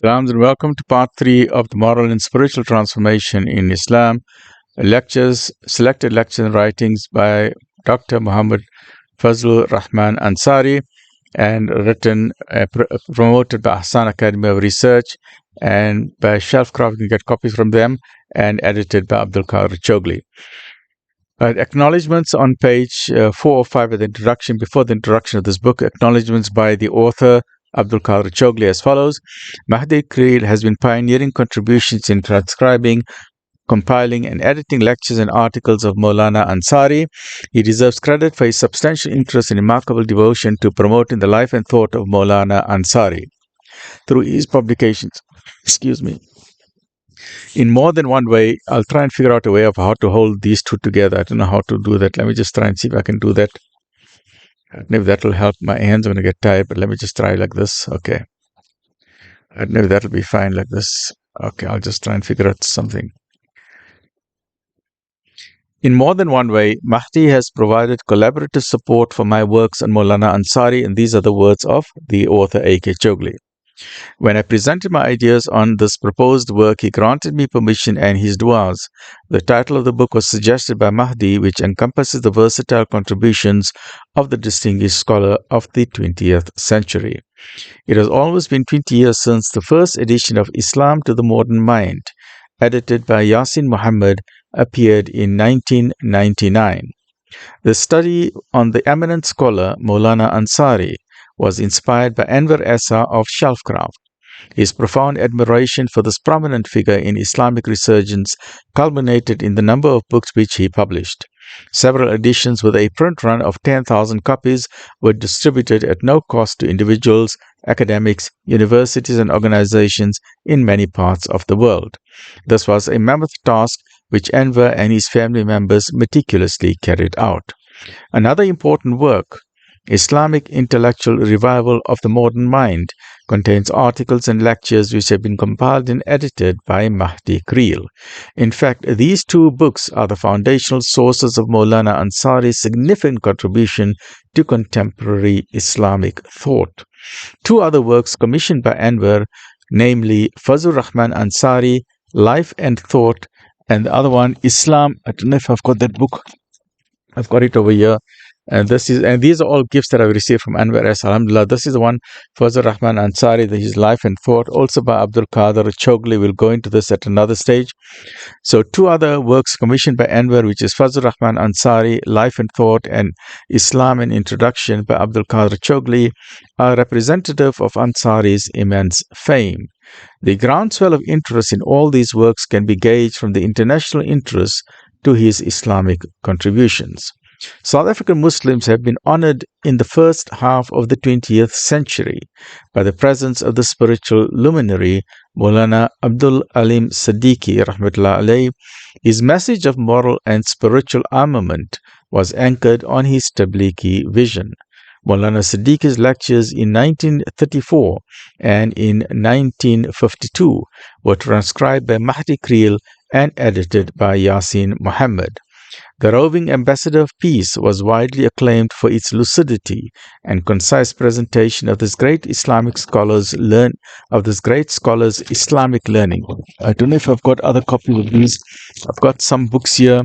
Salams and welcome to part 3 of the Moral and Spiritual Transformation in Islam. Selected lectures and writings by Dr. Maulana Fazlur Rahman Ansari and promoted by Ahsan Academy of Research and by Shelvcraft. You can get copies from them, and edited by Abdul Choughley. Acknowledgments on page 4 or 5 of the introduction. Before the introduction of this book, acknowledgments by the author Abdul Choughley as follows. Mahdie Kriel has been pioneering contributions in transcribing, compiling and editing lectures and articles of Maulana Ansari. He deserves credit for his substantial interest and remarkable devotion to promoting the life and thought of Maulana Ansari through his publications. In more than one way. I'll try and figure out a way of how to hold these two together. I don't know how to do that. Let me just try and see if I can do that. I don't know if that will help. My hands are going to get tired, but let me just try like this. Okay. I don't know if that'll be fine like this. Okay, I'll just try and figure out something. In more than one way, Mahdie has provided collaborative support for my works on Maulana Ansari, and these are the words of the author A.K. Choughley. When I presented my ideas on this proposed work, he granted me permission and his du'as. The title of the book was suggested by Mahdie, which encompasses the versatile contributions of the distinguished scholar of the 20th century. It has always been 20 years since the first edition of Islam to the Modern Mind, edited by Yasin Muhammad, appeared in 1999. The study on the eminent scholar Maulana Ansari was inspired by Anwar Essa of Shelvcraft. His profound admiration for this prominent figure in Islamic resurgence culminated in the number of books which he published. Several editions with a print run of 10,000 copies were distributed at no cost to individuals, academics, universities and organizations in many parts of the world. This was a mammoth task which Anwar and his family members meticulously carried out. Another important work, Islamic Intellectual Revival of the Modern Mind, contains articles and lectures which have been compiled and edited by Mahdie Kriel. In fact, these two books are the foundational sources of Maulana Ansari's significant contribution to contemporary Islamic thought. Two other works commissioned by Anwar, namely Fazlur Rahman Ansari, Life and Thought, and the other one, Islam. I don't know if I've got that book. I've got it over here. And these are all gifts that I've received from Anwar S. Alhamdulillah. This is the one, Fazlur Rahman Ansari, his Life and Thought, also by Abdul Kader. Choughley will go into this at another stage. So two other works commissioned by Anwar, which is Fazlur Rahman Ansari, Life and Thought, and Islam and Introduction by Abdul Kader Choughley, are representative of Ansari's immense fame. The groundswell of interest in all these works can be gauged from the international interest to his Islamic contributions. South African Muslims have been honored in the first half of the 20th century by the presence of the spiritual luminary Maulana Abdul Alim Siddiqui Rah'ma'tul'laah. His message of moral and spiritual armament was anchored on his Tablighi vision. Maulana Siddiqui's lectures in 1934 and in 1952 were transcribed by Mahdie Kriel and edited by Yasin Muhammad. The roving ambassador of peace was widely acclaimed for its lucidity and concise presentation of this great scholar's Islamic learning. I don't know if I've got other copies of these. I've got some books here.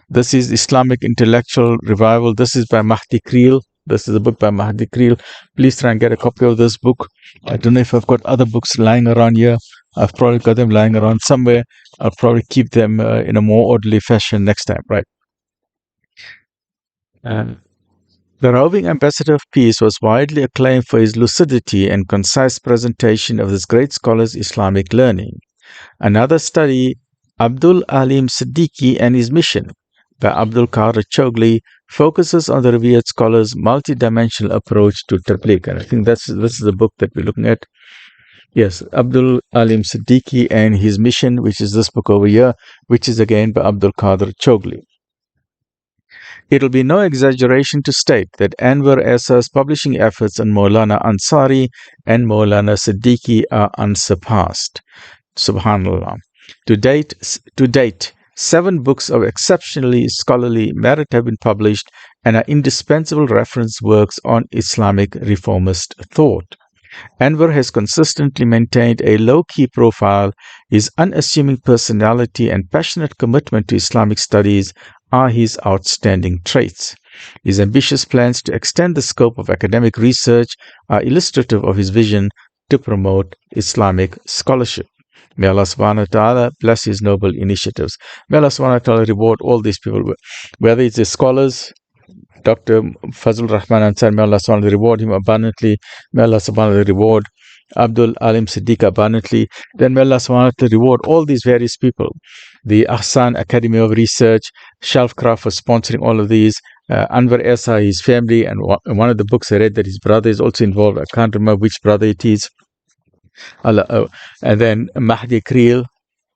This is Islamic Intellectual Revival. This is by Mahdie Kriel. This is a book by Mahdie Kriel. Please try and get a copy of this book. I don't know if I've got other books lying around here. I've probably got them lying around somewhere. I'll probably keep them in a more orderly fashion next time, right? The roving ambassador of peace was widely acclaimed for his lucidity and concise presentation of this great scholar's Islamic learning. Another study, Abdul Alim Siddiqui and his mission, by Abdul Kader Choughley, focuses on the revered scholar's multidimensional approach to tabligh. And I think this is the book that we're looking at. Yes, Abdul Alim Siddiqui and his mission, which is this book over here, which is again by Abdul Kader Choughley. It will be no exaggeration to state that Anwar Essa's publishing efforts on Maulana Ansari and Maulana Siddiqui are unsurpassed. Subhanallah. To date, 7 books of exceptionally scholarly merit have been published and are indispensable reference works on Islamic reformist thought. Anwar has consistently maintained a low-key profile. His unassuming personality and passionate commitment to Islamic studies are his outstanding traits. His ambitious plans to extend the scope of academic research are illustrative of his vision to promote Islamic scholarship. May Allah subhanahu wa ta'ala bless his noble initiatives. May Allah subhanahu wa ta'ala reward all these people, whether it's the scholars, Dr. Fazlur Rahman Ansari, may Allah subhanahu wa ta'ala reward him abundantly. May Allah subhanahu wa ta'ala reward Abdul Alim Siddiq abundantly. Then may Allah subhanahu wa ta'ala reward all these various people. The Ahsan Academy of Research, Shelvcraft for sponsoring all of these, Anwar Esa, his family, and one of the books I read that his brother is also involved. I can't remember which brother it is. And then Mahdie Kriel,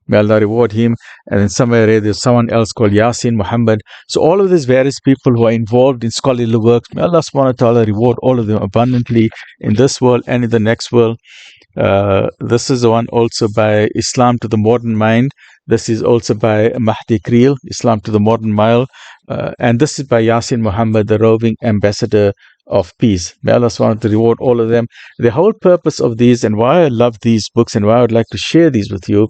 may Allah reward him. And then somewhere I read there's someone else called Yasin Muhammad. So all of these various people who are involved in scholarly works, may Allah subhanahu wa ta'ala reward all of them abundantly in this world and in the next world. This is the one also by Islam to the Modern Mind. This is also by Mahdie Kriel, Islam to the Modern Mind. And this is by Yasin Muhammad, the roving ambassador of peace. May Allah subhanahu wa ta'ala reward all of them. The whole purpose of these and why I love these books and why I would like to share these with you,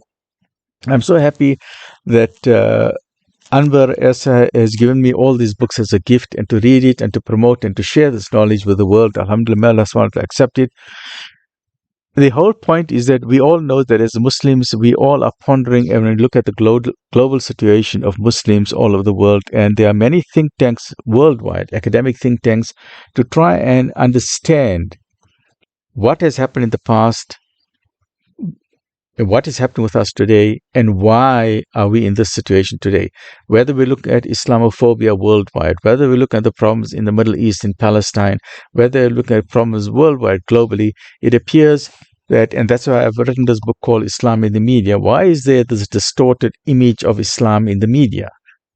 I'm so happy that Anwar Esa has given me all these books as a gift, and to read it and to promote and to share this knowledge with the world. Alhamdulillah, may Allah subhanahu wa ta'ala accept it. The whole point is that we all know that as Muslims, we all are pondering and we look at the global situation of Muslims all over the world, and there are many think tanks worldwide, academic think tanks, to try and understand what has happened in the past, what is happening with us today, and why are we in this situation today. Whether we look at Islamophobia worldwide, whether we look at the problems in the Middle East, in Palestine, whether we look at problems worldwide, globally, it appears that, and that's why I've written this book called Islam in the Media. Why is there this distorted image of Islam in the media?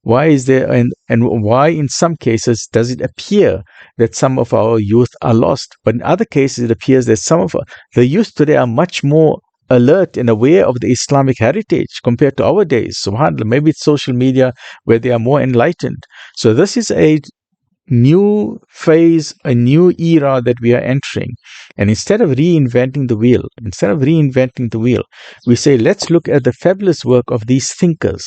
Why is there, and why in some cases does it appear that some of our youth are lost, but in other cases it appears that some of the youth today are much more alert and aware of the Islamic heritage compared to our days. SubhanAllah, maybe it's social media where they are more enlightened. So this is a new phase, a new era that we are entering. And instead of reinventing the wheel, we say, let's look at the fabulous work of these thinkers.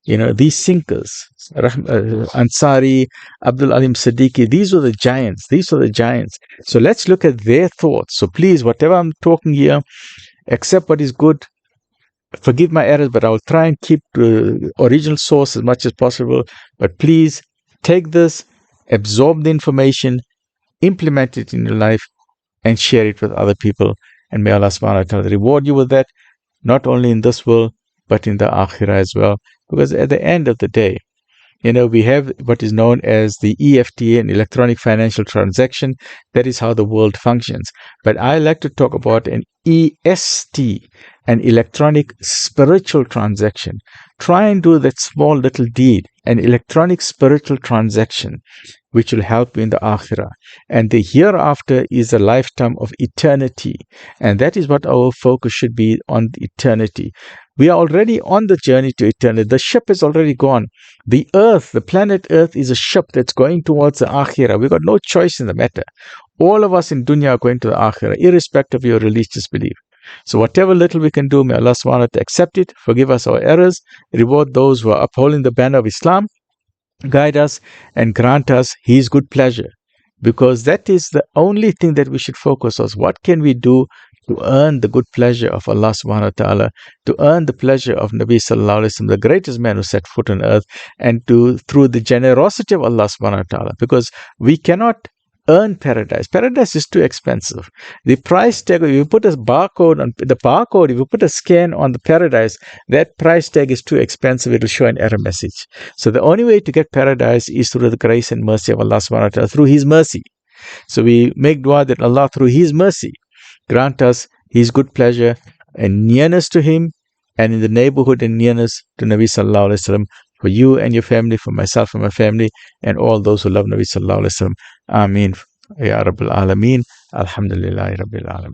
These thinkers, Ansari, Abdul Alim Siddiqui, these were the giants. So let's look at their thoughts. So please, whatever I'm talking here, accept what is good, forgive my errors, but I will try and keep the original source as much as possible. But please take this, absorb the information, implement it in your life, and share it with other people. And may Allah subhanahu wa ta'ala reward you with that, not only in this world, but in the akhirah as well. Because at the end of the day, we have what is known as the EFTA, an electronic financial transaction. That is how the world functions. But I like to talk about an EST, an electronic spiritual transaction. Try and do that small little deed, an electronic spiritual transaction, which will help you in the akhirah. And the hereafter is a lifetime of eternity. And that is what our focus should be on, eternity. We are already on the journey to eternity. The ship has already gone. The earth, the planet Earth, is a ship that's going towards the akhirah. We've got no choice in the matter. All of us in dunya are going to the akhirah, irrespective of your religious belief. So whatever little we can do, may Allah subhanahu wa ta'ala accept it, forgive us our errors, reward those who are upholding the banner of Islam, guide us and grant us His good pleasure. Because that is the only thing that we should focus on. What can we do to earn the good pleasure of Allah subhanahu wa ta'ala, to earn the pleasure of Nabi sallallahu alayhi wa sallam, the greatest man who set foot on earth, and through the generosity of Allah subhanahu wa ta'ala. Because we cannot earn paradise. Paradise is too expensive. The price tag, if you put a barcode on the barcode, if you put a scan on the paradise, that price tag is too expensive. It will show an error message. So the only way to get paradise is through the grace and mercy of Allah subhanahu wa ta'ala, through His mercy. So we make dua that Allah, through His mercy, grant us His good pleasure and nearness to Him, and in the neighborhood and nearness to Nabi sallallahu alayhi wa sallam, for you and your family, for myself and my family, and all those who love Nabi sallallahu alayhi wa sallam. Ameen. Ya Rabbil Alameen. Alhamdulillahi Rabbil Alameen.